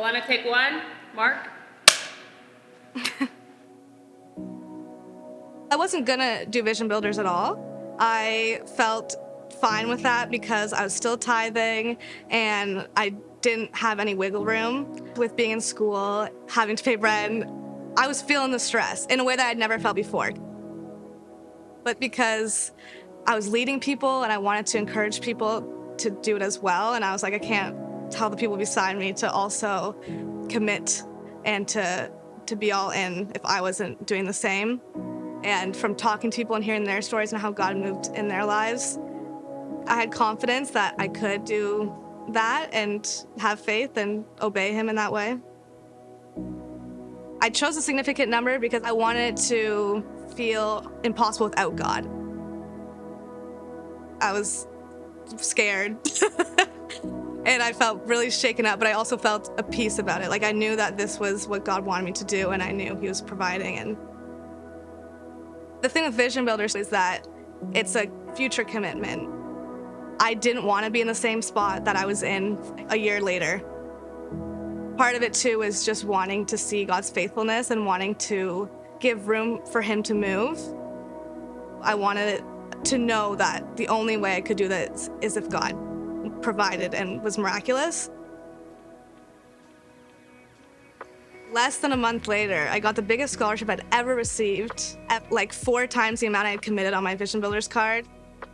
Eleana, take one. Mark? I wasn't gonna do Vision Builders at all. I felt fine with that because I was still tithing and I didn't have any wiggle room with being in school, having to pay rent. I was feeling the stress in a way that I'd never felt before. But because I was leading people and I wanted to encourage people to do it as well, and I was like, I can't tell the people beside me to also commit and to be all in if I wasn't doing the same. And from talking to people and hearing their stories and how God moved in their lives, I had confidence that I could do that and have faith and obey him in that way. I chose a significant number because I wanted to feel impossible without God. I was scared and I felt really shaken up, but I also felt a peace about it. Like I knew that this was what God wanted me to do and I knew he was providing. And the thing with Vision Builders is that it's a future commitment. I didn't want to be in the same spot that I was in a year later. Part of it too is just wanting to see God's faithfulness and wanting to give room for him to move. I wanted to know that the only way I could do this is if God provided and was miraculous. Less than a month later, I got the biggest scholarship I'd ever received at like 4 times the amount I had committed on my Vision Builders card.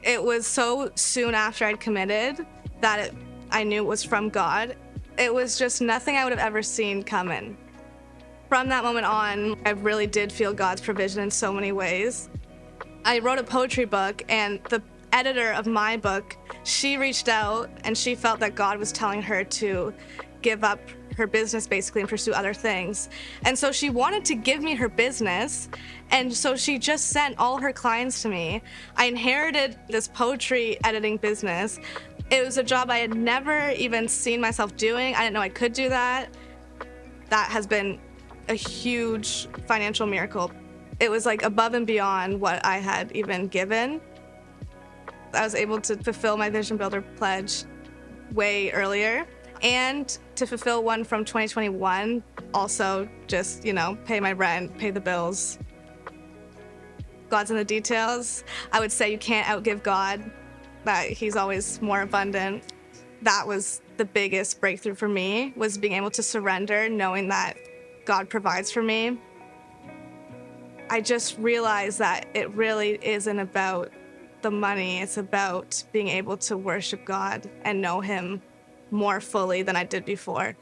It was so soon after I'd committed that I knew it was from God. It was just nothing I would have ever seen coming. From that moment on, I really did feel God's provision in so many ways. I wrote a poetry book, and the editor of my book, she reached out and she felt that God was telling her to give up her business basically and pursue other things. And so she wanted to give me her business, and so she just sent all her clients to me. I inherited this poetry editing business. It was a job I had never even seen myself doing. I didn't know I could do that. That has been a huge financial miracle. It was like above and beyond what I had even given. I was able to fulfill my Vision Builder pledge way earlier, and to fulfill one from 2021, also just, pay my rent, pay the bills. God's in the details. I would say you can't outgive God, that he's always more abundant. That was the biggest breakthrough for me, was being able to surrender, knowing that God provides for me. I just realized that it really isn't about the money. It's about being able to worship God and know him more fully than I did before.